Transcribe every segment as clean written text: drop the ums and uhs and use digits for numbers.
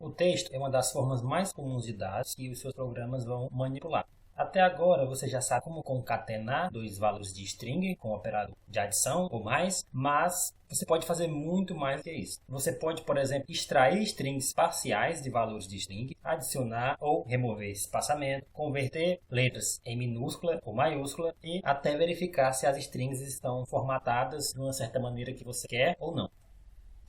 O texto é uma das formas mais comuns de dados que os seus programas vão manipular. Até agora você já sabe como concatenar dois valores de string com o operador de adição ou mais, mas você pode fazer muito mais do que isso. Você pode, por exemplo, extrair strings parciais de valores de string, adicionar ou remover espaçamento, converter letras em minúscula ou maiúscula e até verificar se as strings estão formatadas de uma certa maneira que você quer ou não.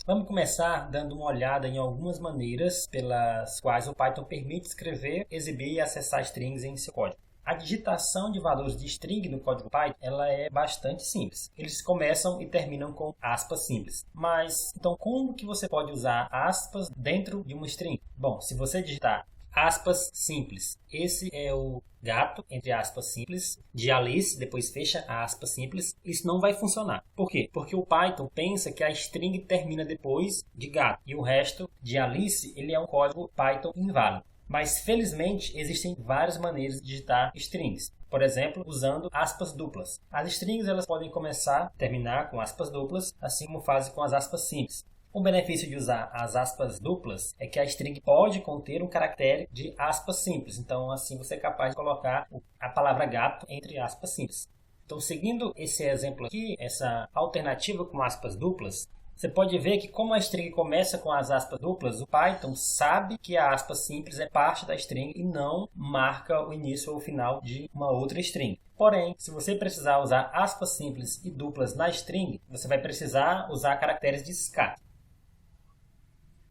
Vamos começar dando uma olhada em algumas maneiras pelas quais o Python permite escrever, exibir e acessar strings em seu código. A digitação de valores de string no código Python ela é bastante simples. Eles começam e terminam com aspas simples. Mas, então, como que você pode usar aspas dentro de uma string? Bom, se você digitar aspas simples, esse é o gato, entre aspas simples, de Alice, depois fecha a aspas simples, isso não vai funcionar. Por quê? Porque o Python pensa que a string termina depois de gato, e o resto de Alice, ele é um código Python inválido. Mas, felizmente, existem várias maneiras de digitar strings. Por exemplo, usando aspas duplas. As strings elas podem começar, terminar com aspas duplas, assim como fazem com as aspas simples. O benefício de usar as aspas duplas é que a string pode conter um caractere de aspas simples. Então, assim, você é capaz de colocar a palavra gato entre aspas simples. Então, seguindo esse exemplo aqui, essa alternativa com aspas duplas, você pode ver que como a string começa com as aspas duplas, o Python sabe que a aspa simples é parte da string e não marca o início ou o final de uma outra string. Porém, se você precisar usar aspas simples e duplas na string, você vai precisar usar caracteres de escape.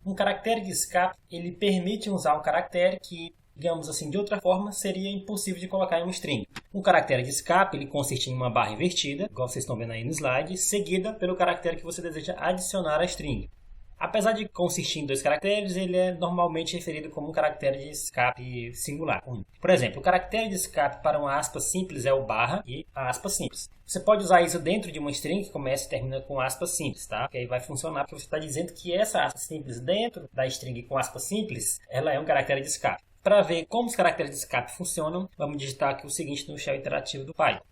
Um caractere de escape, ele permite usar um caractere que, digamos assim, de outra forma, seria impossível de colocar em um string. Um caractere de escape, ele consiste em uma barra invertida, igual vocês estão vendo aí no slide, seguida pelo caractere que você deseja adicionar à string. Apesar de consistir em dois caracteres, ele é normalmente referido como um caractere de escape singular. Por exemplo, o caractere de escape para uma aspa simples é o barra e a aspa simples. Você pode usar isso dentro de uma string que começa e termina com aspas simples, tá? Que aí vai funcionar porque você está dizendo que essa aspa simples dentro da string com aspas simples, ela é um caractere de escape. Para ver como os caracteres de escape funcionam, vamos digitar aqui o seguinte no shell interativo do Python.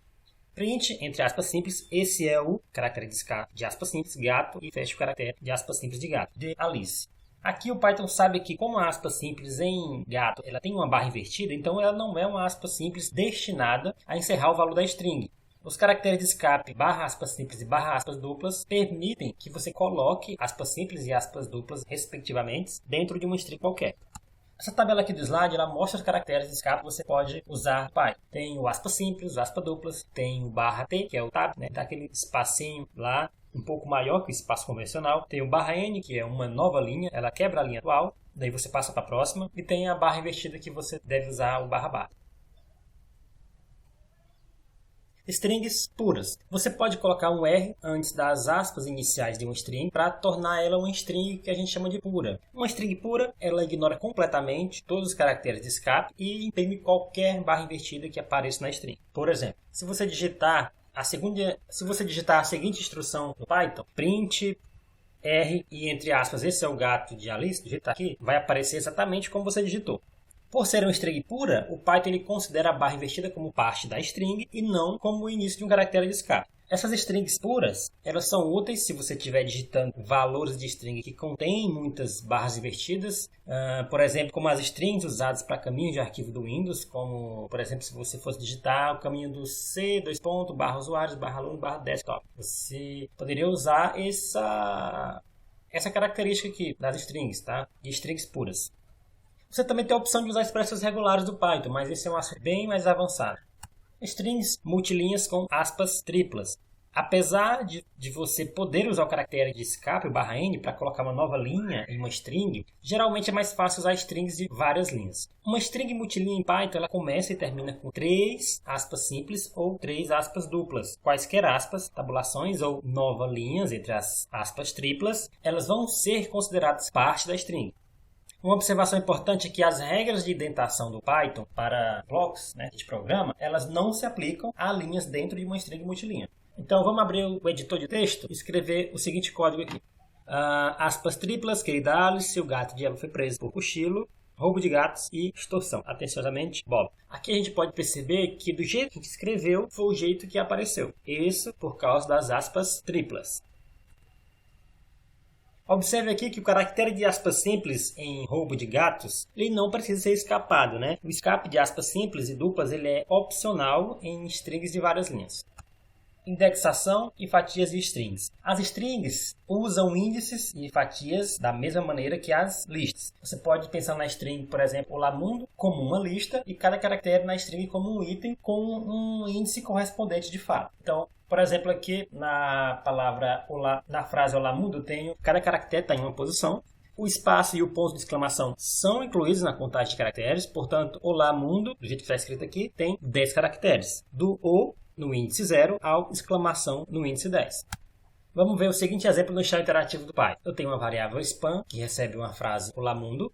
Print, entre aspas simples, esse é o caractere de escape de aspas simples, gato, e fecha o caractere de aspas simples de gato, de Alice. Aqui o Python sabe que como a aspa simples em gato ela tem uma barra invertida, então ela não é uma aspa simples destinada a encerrar o valor da string. Os caracteres de escape barra aspas simples e barra aspas duplas permitem que você coloque aspas simples e aspas duplas, respectivamente, dentro de uma string qualquer. Essa tabela aqui do slide, ela mostra os caracteres de escape que você pode usar no Python. Tem o aspas simples, o aspas duplas, tem o barra T, que é o tab, né? Dá aquele espacinho lá, um pouco maior que o espaço convencional. Tem o barra N, que é uma nova linha, ela quebra a linha atual, daí você passa para a próxima. E tem a barra invertida que você deve usar o barra barra. Strings puras. Você pode colocar um R antes das aspas iniciais de uma string para tornar ela uma string que a gente chama de pura. Uma string pura, ela ignora completamente todos os caracteres de escape e imprime qualquer barra invertida que apareça na string. Por exemplo, se você digitar a seguinte instrução no Python, print R e entre aspas, esse é o gato de Alice, digitar aqui, vai aparecer exatamente como você digitou. Por ser uma string pura, o Python ele considera a barra invertida como parte da string e não como o início de um caractere de escape. Essas strings puras, elas são úteis se você estiver digitando valores de string que contêm muitas barras invertidas, por exemplo, como as strings usadas para caminhos de arquivo do Windows, como, por exemplo, se você fosse digitar o caminho do C, barra usuários, barra aluno, barra desktop. Você poderia usar essa característica aqui das strings, tá? De strings puras. Você também tem a opção de usar expressões regulares do Python, mas esse é um assunto bem mais avançado. Strings multilinhas com aspas triplas. Apesar de você poder usar o caractere de escape, o barra N, para colocar uma nova linha em uma string, geralmente é mais fácil usar strings de várias linhas. Uma string multilinha em Python ela começa e termina com 3 aspas simples ou 3 aspas duplas. Quaisquer aspas, tabulações ou novas linhas entre as aspas triplas, elas vão ser consideradas parte da string. Uma observação importante é que as regras de indentação do Python para blocos de programa, elas não se aplicam a linhas dentro de uma string multilinha. Então vamos abrir o editor de texto e escrever o seguinte código aqui. Aspas triplas, querida Alice, o gato de Eva foi preso por cochilo, roubo de gatos e extorsão. Atenciosamente, Bob. Aqui a gente pode perceber que do jeito que a gente escreveu foi o jeito que apareceu. Isso por causa das aspas triplas. Observe aqui que o caractere de aspas simples em roubo de gatos, ele não precisa ser escapado, né? O escape de aspas simples e duplas ele é opcional em strings de várias linhas. Indexação e fatias de strings. As strings usam índices e fatias da mesma maneira que as listas. Você pode pensar na string, por exemplo, Olá Mundo, como uma lista e cada caractere na string como um item com um índice correspondente de fato. Então, por exemplo, aqui na palavra Olá, na frase Olá Mundo, eu tenho cada caractere está em uma posição. O espaço e o ponto de exclamação são incluídos na contagem de caracteres, portanto, Olá Mundo, do jeito que está escrito aqui, tem 10 caracteres. Do O no índice 0 ao exclamação no índice 10. Vamos ver o seguinte exemplo no chão interativo do Python. Eu tenho uma variável span que recebe uma frase Olá Mundo.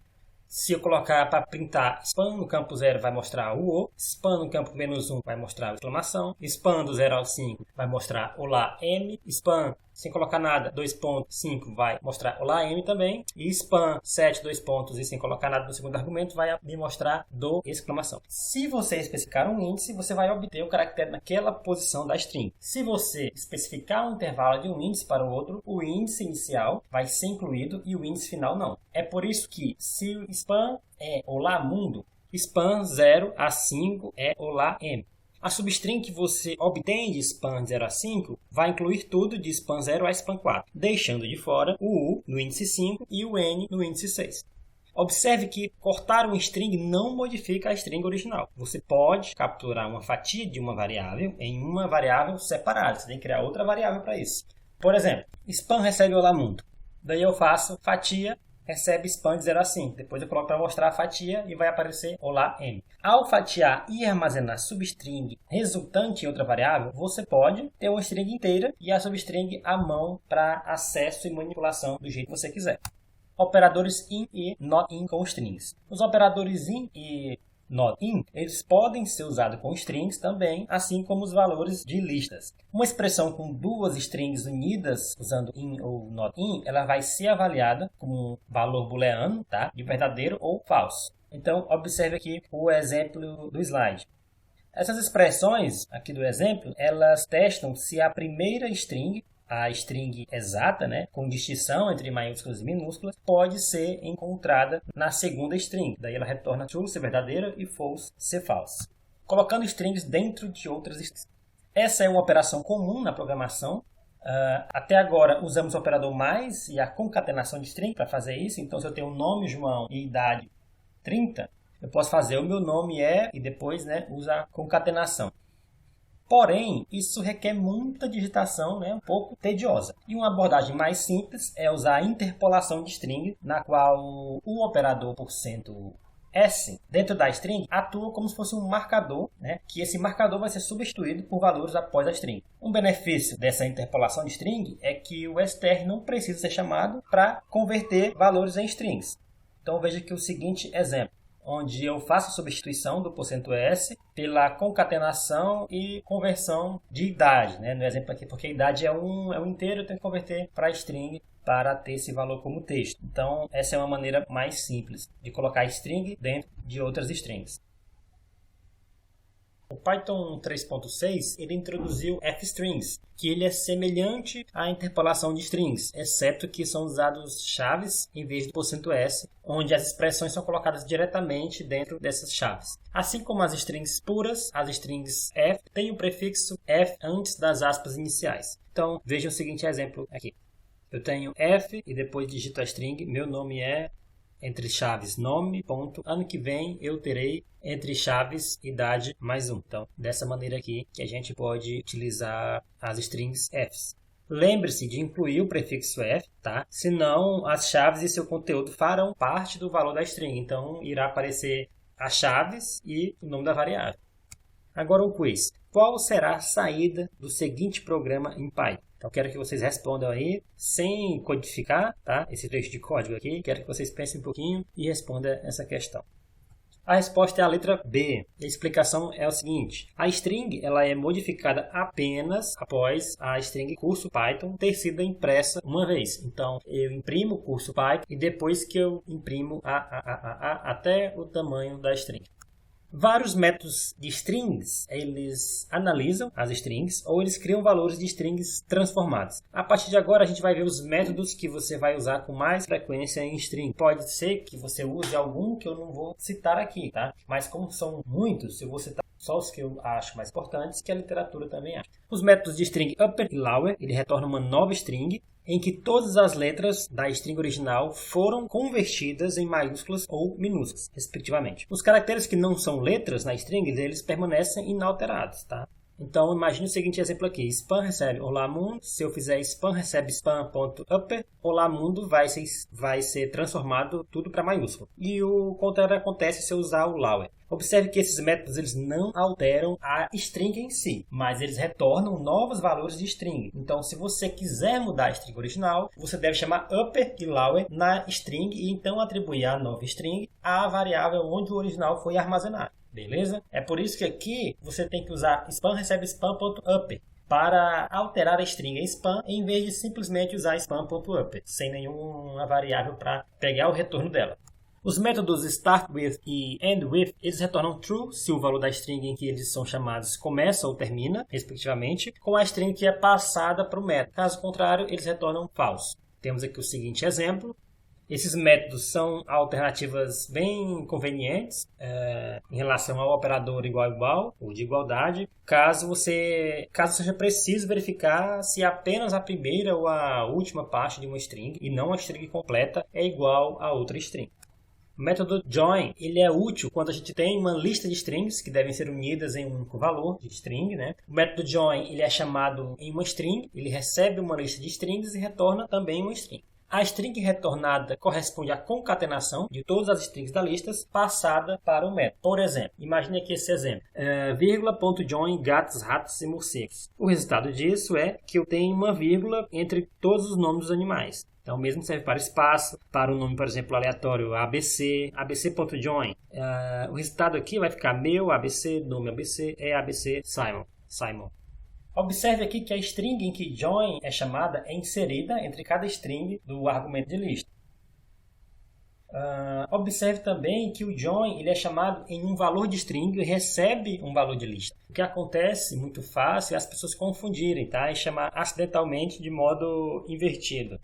Se eu colocar para printar span no campo 0 vai mostrar o O, span no campo -1 vai mostrar a exclamação, span do 0 ao 5 vai mostrar Olá M, span sem colocar nada 2.5 vai mostrar Olá M também, e span 7 2 pontos e sem colocar nada no segundo argumento vai me mostrar do exclamação. Se você especificar um índice, você vai obter o caractere naquela posição da string. Se você especificar um intervalo de um índice para o outro, o índice inicial vai ser incluído e o índice final não. É por isso que se o span é Olá Mundo, span 0 a 5 é Olá M. A substring que você obtém de span 0 a 5 vai incluir tudo de span 0 a span 4, deixando de fora o U no índice 5 e o N no índice 6. Observe que cortar um string não modifica a string original. Você pode capturar uma fatia de uma variável em uma variável separada. Você tem que criar outra variável para isso. Por exemplo, span recebe Olá Mundo. Daí eu faço fatia recebe span de 0 a 5. Depois eu coloco para mostrar a fatia e vai aparecer Olá M. Ao fatiar e armazenar substring resultante em outra variável, você pode ter uma string inteira e a substring à mão para acesso e manipulação do jeito que você quiser. Operadores in e not in com strings. Os operadores in e not in, eles podem ser usados com strings também, assim como os valores de listas. Uma expressão com duas strings unidas, usando in ou not in, ela vai ser avaliada como um valor booleano, tá? De verdadeiro ou falso. Então, observe aqui o exemplo do slide. Essas expressões aqui do exemplo, elas testam se a primeira string, a string exata, né, com distinção entre maiúsculas e minúsculas, pode ser encontrada na segunda string. Daí ela retorna true, ser verdadeira, e false, ser falsa. Colocando strings dentro de outras strings. Essa é uma operação comum na programação. Até agora usamos o operador mais e a concatenação de string para fazer isso. Então, se eu tenho o nome João e idade 30, eu posso fazer o meu nome é e depois, né, usar a concatenação. Porém, isso requer muita digitação, né, um pouco tediosa. E uma abordagem mais simples é usar a interpolação de string, na qual o operador %s dentro da string atua como se fosse um marcador, né, que esse marcador vai ser substituído por valores após a string. Um benefício dessa interpolação de string é que o str não precisa ser chamado para converter valores em strings. Então veja aqui o seguinte exemplo, onde eu faço a substituição do %s pela concatenação e conversão de idade, né? No exemplo aqui, porque a idade é um inteiro, eu tenho que converter para string para ter esse valor como texto. Então, essa é uma maneira mais simples de colocar string dentro de outras strings. O Python 3.6 ele introduziu fstrings, que ele é semelhante à interpolação de strings, exceto que são usados chaves em vez do %s, onde as expressões são colocadas diretamente dentro dessas chaves. Assim como as strings puras, as strings f têm o prefixo f antes das aspas iniciais. Então, veja o seguinte exemplo aqui. Eu tenho f e depois digito a string, meu nome é, entre chaves nome, ponto, ano que vem eu terei, entre chaves, idade, mais 1. Então, dessa maneira aqui que a gente pode utilizar as strings fs. Lembre-se de incluir o prefixo f, tá? Senão as chaves e seu conteúdo farão parte do valor da string. Então, irá aparecer as chaves e o nome da variável. Agora o quiz. Qual será a saída do seguinte programa em Python? Então, quero que vocês respondam aí, sem codificar, tá? Esse trecho de código aqui. Quero que vocês pensem um pouquinho e respondam essa questão. A resposta é a letra B. A explicação é o seguinte. A string ela é modificada apenas após a string curso Python ter sido impressa uma vez. Então, eu imprimo o curso Python e depois que eu imprimo até o tamanho da string. Vários métodos de strings, eles analisam as strings ou eles criam valores de strings transformados. A partir de agora a gente vai ver os métodos que você vai usar com mais frequência em string. Pode ser que você use algum que eu não vou citar aqui, tá? Mas como são muitos, eu vou citar só os que eu acho mais importantes, que a literatura também acha. Os métodos de string upper e lower, ele retorna uma nova string em que todas as letras da string original foram convertidas em maiúsculas ou minúsculas, respectivamente. Os caracteres que não são letras na string, eles permanecem inalterados, tá? Então, imagine o seguinte exemplo aqui. Span recebe olá mundo. Se eu fizer span recebe span.upper, olá mundo vai ser transformado tudo para maiúsculo. E o contrário acontece se eu usar o lower. Observe que esses métodos eles não alteram a string em si, mas eles retornam novos valores de string. Então, se você quiser mudar a string original, você deve chamar upper e lower na string e então atribuir a nova string à variável onde o original foi armazenado. Beleza? É por isso que aqui você tem que usar span recebe span.upper para alterar a string em span em vez de simplesmente usar span.upper, sem nenhuma variável para pegar o retorno dela. Os métodos start with e end with, eles retornam true se o valor da string em que eles são chamados começa ou termina, respectivamente, com a string que é passada para o método. Caso contrário, eles retornam false. Temos aqui o seguinte exemplo. Esses métodos são alternativas bem convenientes em relação ao operador igual ou de igualdade, caso seja preciso verificar se apenas a primeira ou a última parte de uma string e não a string completa é igual a outra string. O método join ele é útil quando a gente tem uma lista de strings que devem ser unidas em um único valor de string, né? O método join ele é chamado em uma string, ele recebe uma lista de strings e retorna também uma string. A string retornada corresponde à concatenação de todas as strings da lista passada para o método. Por exemplo, imagine aqui esse exemplo. Vírgula.join gatos, ratos e morcegos. O resultado disso é que eu tenho uma vírgula entre todos os nomes dos animais. Então, o mesmo serve para espaço, para o nome, por exemplo, aleatório ABC, abc.join. O resultado aqui vai ficar meu, ABC, nome ABC, é ABC, Simon. Observe aqui que a string em que join é chamada é inserida entre cada string do argumento de lista. Observe também que o join ele é chamado em um valor de string e recebe um valor de lista. O que acontece muito fácil é as pessoas confundirem, tá? E chamar acidentalmente de modo invertido.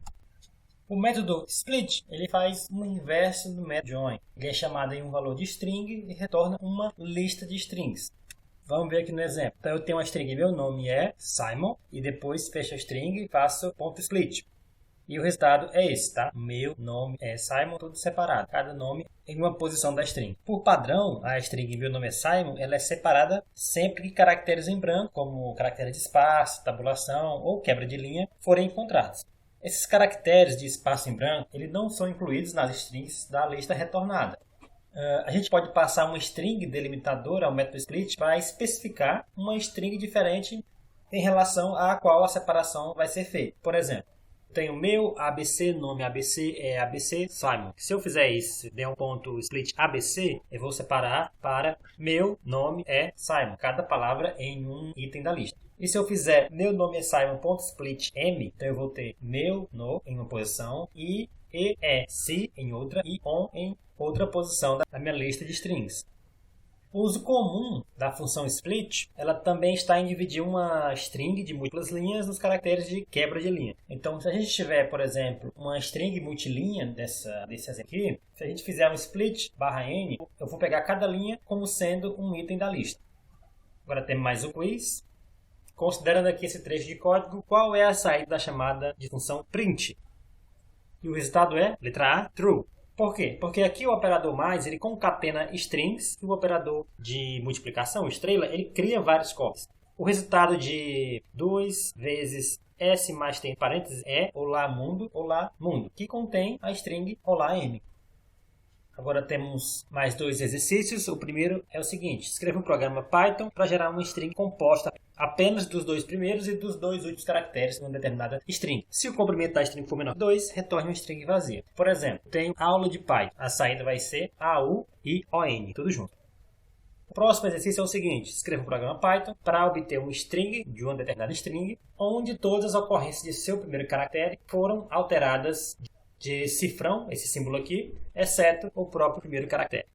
O método split ele faz o inverso do método join. Ele é chamado em um valor de string e retorna uma lista de strings. Vamos ver aqui no exemplo. Então eu tenho uma string, meu nome é Simon, e depois fecho a string e faço .split. E o resultado é esse, tá? Meu nome é Simon, tudo separado. Cada nome em uma posição da string. Por padrão, a string meu nome é Simon, ela é separada sempre que caracteres em branco, como caracteres de espaço, tabulação ou quebra de linha, forem encontrados. Esses caracteres de espaço em branco, eles não são incluídos nas strings da lista retornada. A gente pode passar uma string delimitadora ao método split para especificar uma string diferente em relação à qual a separação vai ser feita. Por exemplo, eu tenho meu ABC, nome ABC é ABC Simon. Se eu fizer isso, der um ponto split ABC, eu vou separar para meu nome é Simon. Cada palavra em um item da lista. E se eu fizer meu nome é Simon.split M, então eu vou ter meu no em uma posição e se em outra e on em outra posição da minha lista de strings. O uso comum da função split, ela também está em dividir uma string de múltiplas linhas nos caracteres de quebra de linha. Então, se a gente tiver, por exemplo, uma string multilinha desse exemplo aqui, se a gente fizer um split /n, eu vou pegar cada linha como sendo um item da lista. Agora temos mais um quiz. Considerando aqui esse trecho de código, qual é a saída da chamada de função print? E o resultado é, letra A, true. Por quê? Porque aqui o operador mais, ele concatena strings e o operador de multiplicação, estrela, ele cria vários copos. O resultado de 2 vezes S mais tem parênteses é olá mundo, que contém a string olá m. Agora temos mais dois exercícios. O primeiro é o seguinte: escreva um programa Python para gerar uma string composta apenas dos dois primeiros e dos dois últimos caracteres de uma determinada string. Se o comprimento da string for menor que 2, retorne uma string vazia. Por exemplo, tenho aula de Python. A saída vai ser AU e ON, tudo junto. O próximo exercício é o seguinte: escreva um programa Python para obter uma string de uma determinada string, onde todas as ocorrências de seu primeiro caractere foram alteradas de cifrão, esse símbolo aqui, exceto o próprio primeiro caractere.